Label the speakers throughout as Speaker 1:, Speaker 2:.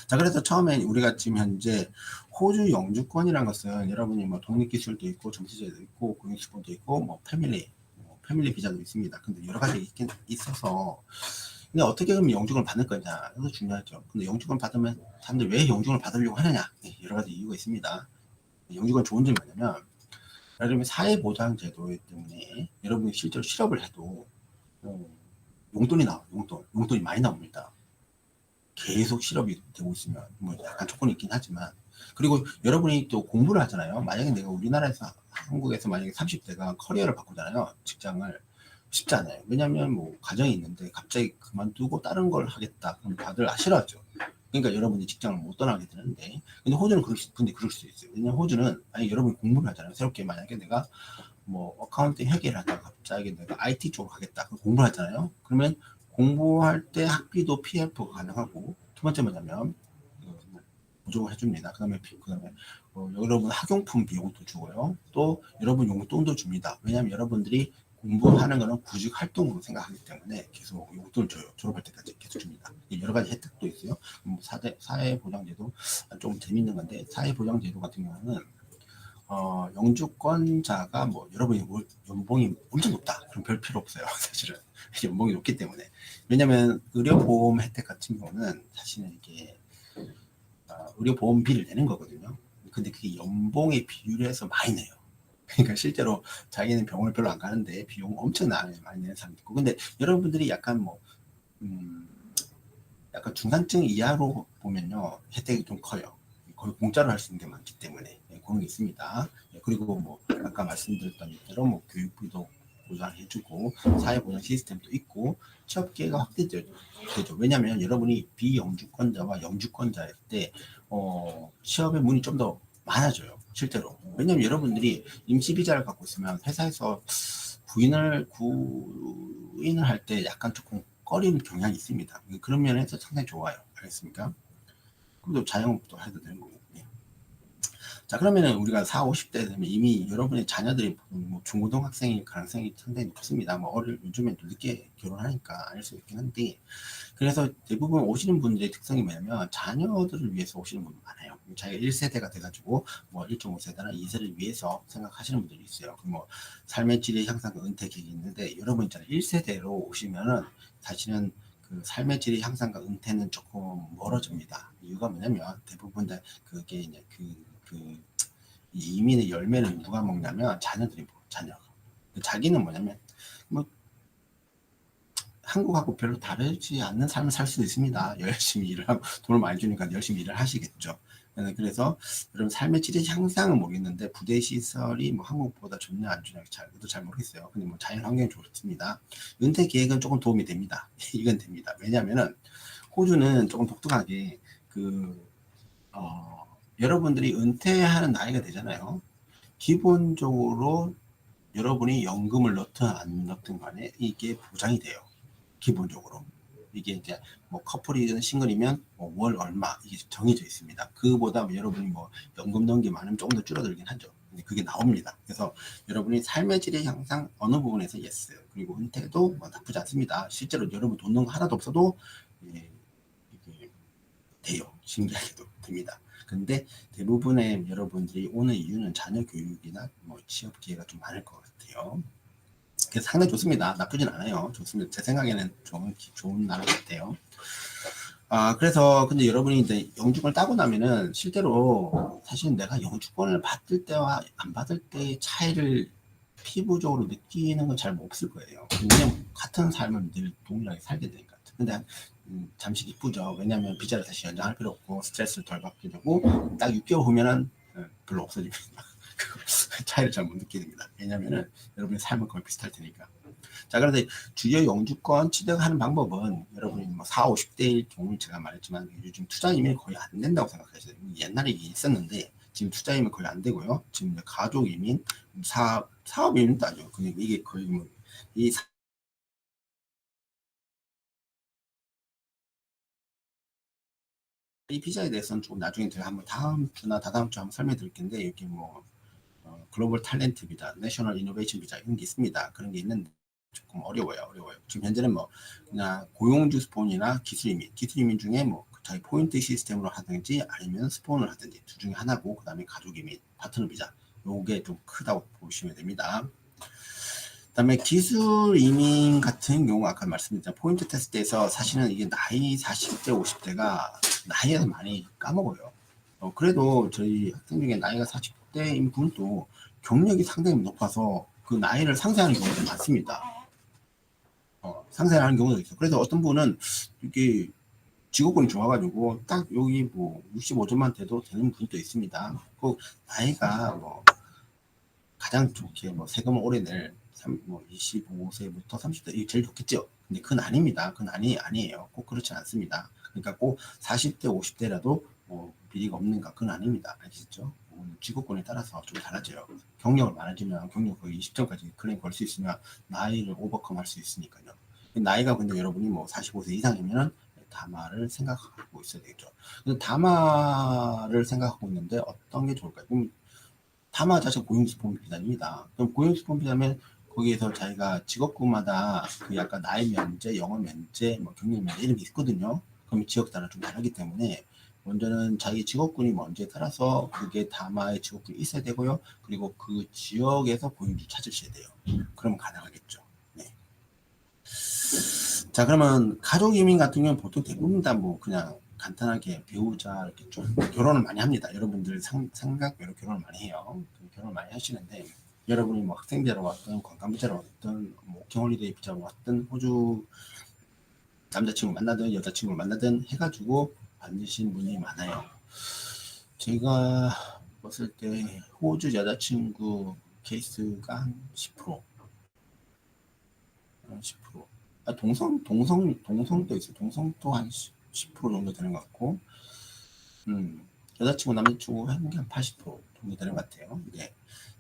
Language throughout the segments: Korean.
Speaker 1: 자, 그래서 처음에 우리가 지금 현재 호주 영주권이라는 것은 여러분이 뭐 독립기술도 있고 정치제도 있고 국민수권도 있고 뭐 패밀리 비자도 있습니다. 근데 여러 가지 있긴 있어서 근데 어떻게 그러면 영주권을 받을 거냐 이거 중요하죠. 근데 영주권 받으면 사람들이 왜 영주권을 받으려고 하느냐 여러 가지 이유가 있습니다. 영주권 좋은 점이 뭐냐면 여러분 사회보장제도 때문에 여러분이 실제로 실업을 해도 용돈이 나와요. 용돈이 많이 나옵니다. 계속 실업이 되고 있으면 뭐 약간 조건이 있긴 하지만 그리고 여러분이 또 공부를 하잖아요. 만약에 내가 우리나라에서 한국에서 만약에 30대가 커리어를 바꾸잖아요. 직장을 쉽지 않아요. 왜냐하면 뭐 가정이 있는데 갑자기 그만두고 다른 걸 하겠다. 그럼 다들 싫어하죠. 그러니까 여러분이 직장을 못 떠나게 되는데 근데 호주는 그럴 수 있어요. 왜냐면 호주는 아니 여러분이 공부를 하잖아요. 새롭게 만약에 내가 뭐 어카운팅 회계를 하다가 갑자기 내가 IT 쪽으로 가겠다. 공부를 하잖아요. 그러면 공부할 때 학비도 PF가 가능하고 두 번째 뭐냐면 보조를 해줍니다. 그다음에 여러분 학용품 비용도 주고요. 또 여러분 용돈도 줍니다. 왜냐하면 여러분들이 공부하는 거는 구직 활동으로 생각하기 때문에 계속 용돈을 줘요. 졸업할 때까지 계속 줍니다. 여러 가지 혜택도 있어요. 사회보장제도 좀 재밌는 건데 사회보장제도 같은 경우는 영주권자가 뭐 여러분이 연봉이 엄청 높다. 그럼 별 필요 없어요. 사실은 연봉이 높기 때문에. 왜냐하면 의료보험 혜택 같은 경우는 사실은 이게 의료보험비를 내는 거거든요. 근데 그게 연봉의 비율에서 많이 내요. 그러니까 실제로 자기는 병원을 별로 안 가는데 비용 엄청 많이 내는 사람도 있고. 근데 여러분들이 약간 약간 중산층 이하로 보면요 혜택이 좀 커요. 거의 공짜로 할 수 있는 게 많기 때문에 그런 게 있습니다. 그리고 뭐 아까 말씀드렸던 대로 뭐 교육비도 보장해주고 사회보장 시스템도 있고 취업기회가 확대되죠. 왜냐하면 여러분이 비영주권자와 영주권자일 때 취업의 문이 좀 더 많아져요. 실제로. 왜냐하면 여러분들이 임시비자를 갖고 있으면 회사에서 구인을 할 때 약간 조금 꺼리는 경향이 있습니다. 그런 면에서 상당히 좋아요. 알겠습니까? 그리고 자영업도 해도 되는 거고. 예. 자, 그러면은 우리가 40, 50대 되면 이미 여러분의 자녀들이 뭐 중고등학생일 가능성이 상당히 높습니다. 뭐 요즘엔 또 늦게 결혼하니까 알 수 있긴 한데, 그래서 대부분 오시는 분들의 특성이 뭐냐면 자녀들을 위해서 오시는 분들 많아요. 자기가 1세대가 돼가지고 뭐 1.5세대나 2세를 위해서 생각하시는 분들이 있어요. 뭐 삶의 질의 향상 은퇴 계획이 있는데 여러분 있잖아요. 1세대로 오시면은 사실은 그 삶의 질의 향상과 은퇴는 조금 멀어집니다. 이유가 뭐냐면 대부분 다 그게 이제 이민의 열매는 누가 먹냐면 자녀들이 먹어요. 자녀가. 자기는 뭐냐면 뭐 한국하고 별로 다르지 않는 삶을 살 수도 있습니다. 열심히 일을 하고 돈을 많이 주니까 열심히 일을 하시겠죠. 그래서 여러분 삶의 질의 향상은 모르겠는데 부대 시설이 뭐 한국보다 좋냐 안 좋냐 그것도 잘 모르겠어요. 근데 뭐 자연 환경이 좋습니다. 은퇴 계획은 조금 도움이 됩니다. 이건 됩니다. 왜냐하면은 호주는 조금 독특하게 여러분들이 은퇴하는 나이가 되잖아요. 기본적으로 여러분이 연금을 넣든 안 넣든 간에 이게 보장이 돼요. 기본적으로. 이게 이제 뭐 커플이든 싱글이면 뭐월 얼마 이게 정해져 있습니다. 그보다 여러분이 뭐 연금 넣은 게 많으면 조금 더 줄어들긴 하죠. 근데 그게 나옵니다. 그래서 여러분이 삶의 질의 향상 어느 부분에서 예스 그리고 은퇴도 뭐 나쁘지 않습니다. 실제로 여러분 돈 넣은 거 하나도 없어도 예, 이게 돼요. 신기하게도 됩니다. 근데 대부분의 여러분들이 오는 이유는 자녀 교육이나 뭐 취업 기회가 좀 많을 것 같아요. 그래서 상당히 좋습니다. 나쁘진 않아요. 좋습니다. 제 생각에는 좋은 나라 같아요. 그래서 근데 여러분이 이제 영주권을 따고 나면은 실제로 사실 내가 영주권을 받을 때와 안 받을 때의 차이를 피부적으로 느끼는 건 잘 없을 거예요. 왜냐면 같은 삶을 늘 동일하게 살게 되니까. 근데 잠시 기쁘죠. 왜냐하면 비자를 다시 연장할 필요 없고 스트레스를 덜 받게 되고 딱 6개월 후면은 별로 없어집니다. 차이를 잘 못 느끼게 됩니다. 왜냐면은 여러분의 삶은 거의 비슷할 테니까. 자, 그런데 주요 영주권 취득하는 방법은 여러분이 뭐 4, 50대일 경우 제가 말했지만 요즘 투자 이민이 거의 안 된다고 생각하셔야 돼요. 옛날에 있었는데 지금 투자 이민 거의 안 되고요. 지금 가족 이민, 사업 이민도 아니죠. 이게 거의 이 비자에 대해서는 좀 나중에 제가 한번 다음 주나 다다음 주 한번 설명해 드릴 텐데 여기 뭐 글로벌 탤런트 비자, 내셔널 이노베이션 비자 이런 게 있습니다. 그런 게 있는데 조금 어려워요. 지금 현재는 뭐 그냥 고용주 스폰이나 기술 이민 중에 뭐 저희 포인트 시스템으로 하든지 아니면 스폰을 하든지 둘 중에 하나고, 그 다음에 가족이 및 파트너 비자, 요게 좀 크다고 보시면 됩니다. 그 다음에 기술 이민 같은 경우 아까 말씀드린 포인트 테스트에서 사실은 이게 나이 40대 50대가 나이에서 많이 까먹어요. 그래도 저희 학생 중에 나이가 40대인 분도 경력이 상당히 높아서 그 나이를 상쇄하는 경우도 많습니다. 상쇄하는 경우도 있어요. 그래서 어떤 분은 이게 직업군이 좋아가지고 딱 여기 뭐 65점만 돼도 되는 분도 있습니다. 그 나이가 뭐 가장 좋게 뭐 세금을 오래 낼 25세부터 30대 이게 제일 좋겠죠. 근데 그건 아닙니다. 그건 아니에요. 꼭 그렇지 않습니다. 그러니까 꼭 40대 50대라도 뭐 비리가 없는가, 그건 아닙니다. 아시죠? 직업군에 따라서 좀 달라져요. 경력을 많아지면 경력 거의 20점까지 클레임 걸 수 있으면 나이를 오버컴 할 수 있으니까요. 나이가 근데 여러분이 뭐 45세 이상이면 다마를 생각하고 있어야 되겠죠. 다마를 생각하고 있는데 어떤 게 좋을까요? 그럼 다마 자체가 고용수품 비자입니다. 그럼 고용수품 비자면 거기에서 자기가 직업군마다 그 약간 나이 면제, 영어 면제, 뭐 경력 면제 이런 게 있거든요. 그럼 지역 따라 좀 다르기 때문에 먼저는 자기 직업군이 뭔지에 따라서 그게 다마의 직업군이 있어야 되고요. 그리고 그 지역에서 고용주 찾으셔야 돼요. 그러면 가능하겠죠. 네. 자, 그러면 가족 이민 같은 경우는 보통 대부분 다 뭐 그냥 간단하게 배우자 이렇게 좀 결혼을 많이 합니다. 여러분들 생각외로 결혼을 많이 해요. 결혼을 많이 하시는데 여러분이 뭐 학생 비자로 왔든 관광 비자로 왔든 뭐 워킹홀리데이 비자로 왔든 호주 남자친구 만나든 여자친구를 만나든 해가지고 받으신 분이 많아요. 제가 봤을 때 호주 여자친구 케이스가 한 10%, 10%. 동성도 있어요. 동성도 한 10% 정도 되는 것 같고, 여자친구, 남자친구 하는 게 한 80% 정도 되는 것 같아요. 네.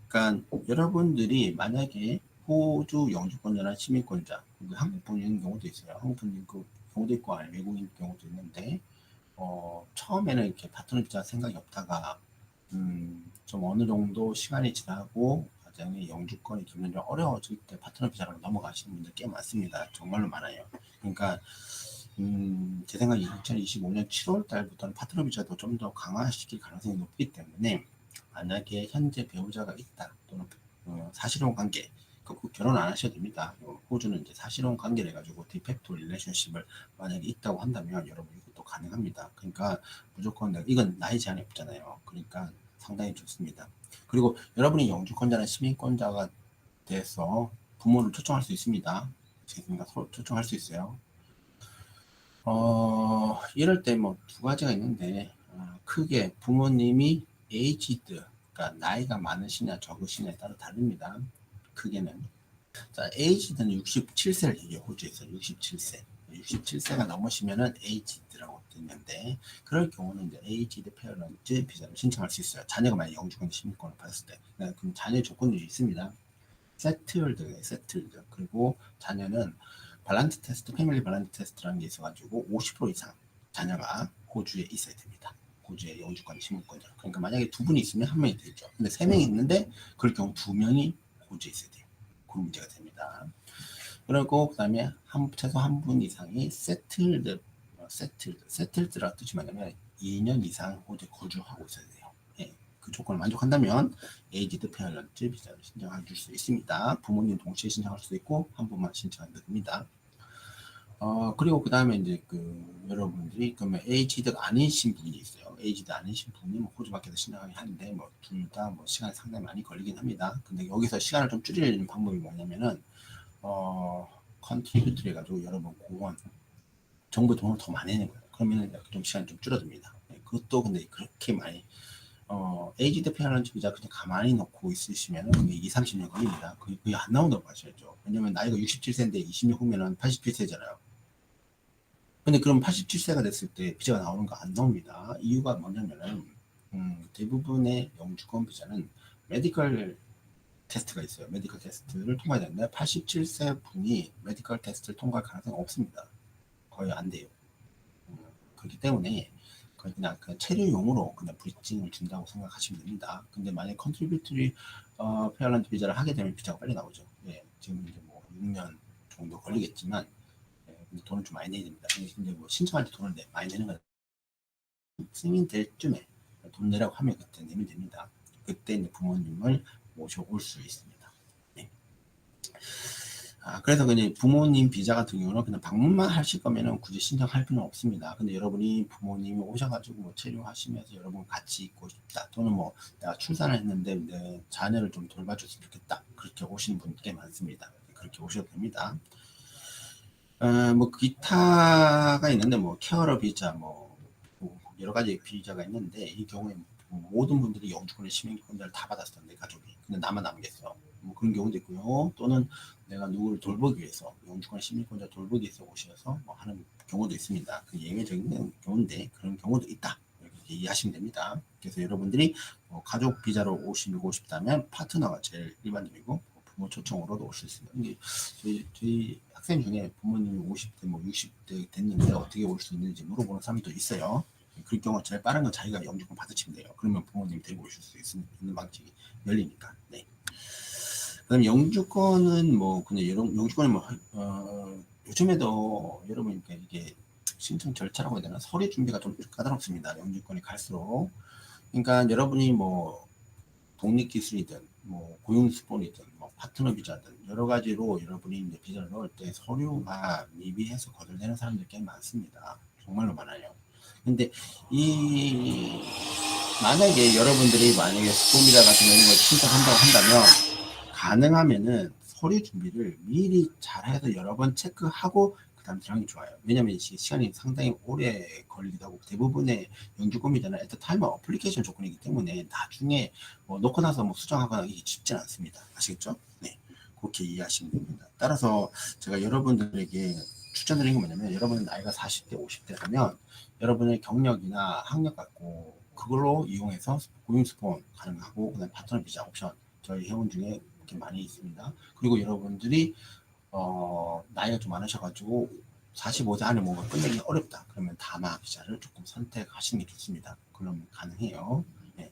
Speaker 1: 그러니까 여러분들이 만약에 호주 영주권자나 시민권자, 한국 분인 경우도 있어요. 한국 분인 경우도 있고, 아니 외국인 경우도 있는데, 처음에는 이렇게 파트너 비자 생각이 없다가, 좀 어느 정도 시간이 지나고, 과정이 영주권이 점점 어려워질 때 파트너 비자로 넘어가시는 분들 꽤 많습니다. 정말로 많아요. 그러니까, 제 생각에 2025년 7월 달부터는 파트너 비자도 좀 더 강화시킬 가능성이 높기 때문에, 만약에 현재 배우자가 있다, 또는 사실혼 관계, 꼭 결혼 안 하셔도 됩니다. 호주는 이제 사실혼 관계를 해가지고 디팩토 릴레이션십을 만약에 있다고 한다면 여러분 이것도 가능합니다. 그러니까 무조건 이건 나이 제한이 없잖아요. 그러니까 상당히 좋습니다. 그리고 여러분이 영주권자나 시민권자가 돼서 부모를 초청할 수 있습니다. 제가 초청할 수 있어요. 이럴 때 뭐 두 가지가 있는데, 크게 부모님이 에이지드, 그러니까 나이가 많으시냐 적으시냐에 따라 다릅니다. 크게는. 자, 에이지드는 67세를 얘기해요. 호주에서 67세. 67세가 넘으시면은 에이지드라고 뜨는데, 그럴 경우는 이제 에이지드 페어런트 비자를 신청할 수 있어요. 자녀가 만약 영주권 시민권을 받았을 때. 그럼 자녀 조건이 있습니다. 세틀드. 그리고 자녀는 발란트 테스트, 패밀리 발란트 테스트라는 게 있어가지고 50% 이상 자녀가 호주에 있어야 됩니다. 호주의 영주권, 시민권자. 그러니까 만약에 두 분이 있으면 한 명이 되죠. 근데 세 명이 있는데 그럴 경우 두 명이 호주에 있어야 돼요. 그런 문제가 됩니다. 그리고 그다음에 최소 한 분 이상이 세틀드라는 뜻이 뭐냐면 2년 이상 호주에 거주하고 있어야 돼요. 예, 그 조건을 만족한다면 에이지드 페어런트 비자를 신청해 줄 수 있습니다. 부모님 동시에 신청할 수도 있고 한 분만 신청하면 됩니다. 그리고 그 다음에 이제 여러분들이 그러면 에이지드가 아니신 분이 있어요. 에이지드 아니신 분이 뭐 호주 밖에서 신청하긴 하는데 뭐 둘 다 뭐 시간이 상당히 많이 걸리긴 합니다. 근데 여기서 시간을 좀 줄이는 방법이 뭐냐면은 컨트리뷰트 해가지고 여러분 공원 정부 돈을 더 많이 내는 거예요. 그러면 좀 시간이 좀 줄어듭니다. 그것도 근데 그렇게 많이 에이지드 페어런트 비자 그냥 가만히 놓고 있으시면 그게 2, 30년 걸립니다. 거의 안 나온다고 하셔야죠. 왜냐면 나이가 67세인데 20년 후면은 87세잖아요. 근데 그럼 87세가 됐을 때 비자가 나오는 거 안 나옵니다. 이유가 뭐냐면은 대부분의 영주권 비자는 메디컬 테스트가 있어요. 메디컬 테스트를 통과해야 되는데 87세 분이 메디컬 테스트를 통과할 가능성이 없습니다. 거의 안 돼요. 그렇기 때문에 그냥 체류용으로 그냥 브리징을 준다고 생각하시면 됩니다. 근데 만약 컨트리뷰터리 페어런트 비자를 하게 되면 비자가 빨리 나오죠. 예, 지금 이제 뭐 6년 정도 걸리겠지만, 예, 근데 돈을 좀 많이 내야 됩니다. 근데 뭐 신청할 때 돈을 많이 내는 건 승인 될 쯤에 돈 내라고 하면 그때 내면 됩니다. 그때 이제 부모님을 모셔올 수 있습니다. 네. 그래서 그냥 부모님 비자 같은 경우는 그냥 방문만 하실 거면은 굳이 신청할 필요는 없습니다. 근데 여러분이 부모님이 오셔가지고 뭐 체류하시면서 여러분 같이 있고 싶다, 또는 뭐 내가 출산을 했는데 내 자녀를 좀 돌봐줬으면 좋겠다, 그렇게 오시는 분 꽤 많습니다. 그렇게 오셔도 됩니다. 뭐 기타가 있는데 뭐 케어러 비자 뭐 여러 가지 비자가 있는데, 이 경우에 모든 분들이 영주권의 시민권자를 다 받았어, 내 가족이. 근데 나만 남겠어. 뭐 그런 경우도 있고요. 또는 내가 누구를 돌보기 위해서, 영주권 시민권자 돌보기 위해서 오셔서 뭐 하는 경우도 있습니다. 그 예외적인 경우인데 그런 경우도 있다, 이렇게 이해하시면 됩니다. 그래서 여러분들이 가족 비자로 오시고 싶다면 파트너가 제일 일반적이고, 부모 초청으로도 올 수 있습니다. 근데 저희 학생 중에 부모님이 50대 뭐 60대 됐는데 어떻게 올 수 있는지 물어보는 사람도 있어요. 그럴 경우 제일 빠른 건 자기가 영주권 받으시면 돼요. 그러면 부모님이 데리고 오실 수 있는 방식이 열리니까. 네. 그다음 영주권은 뭐 그냥 영주권은 뭐 요즘에도 여러분 이게 신청 절차라고 해야 되나, 서류 준비가 좀 까다롭습니다. 영주권이 갈수록. 그러니까 여러분이 뭐 독립기술이든 뭐 고용수본이든 뭐 파트너 비자든 여러 가지로 여러분이 이제 비자를 넣을 때 서류가 미비해서 거절되는 사람들이 꽤 많습니다. 정말로 많아요. 근데 만약에 여러분들이 만약에 수본비자 같은 이런 걸 신청한다고 한다면, 가능하면은 서류 준비를 미리 잘해서 여러 번 체크하고 그다음 들어가는 게 좋아요. 왜냐면 시간이 상당히 오래 걸리기도 하고, 대부분의 영주권비자는 애터타임 어플리케이션 조건이기 때문에 나중에 뭐 놓고 나서 뭐 수정하거나 이게 쉽지 않습니다. 아시겠죠? 네, 그렇게 이해하시면 됩니다. 따라서 제가 여러분들에게 추천드리는 건 뭐냐면, 여러분 나이가 40대 50대라면 여러분의 경력이나 학력 갖고 그걸로 이용해서 고용스폰 가능하고, 그다음 파트너 비자 옵션 저희 회원 중에 이렇게 많이 있습니다. 그리고 여러분들이 나이가 좀 많으셔가지고 45세 안에 뭔가 끝내기 어렵다, 그러면 다마 비자를 조금 선택하시는 게 좋습니다. 그럼 가능해요. 네.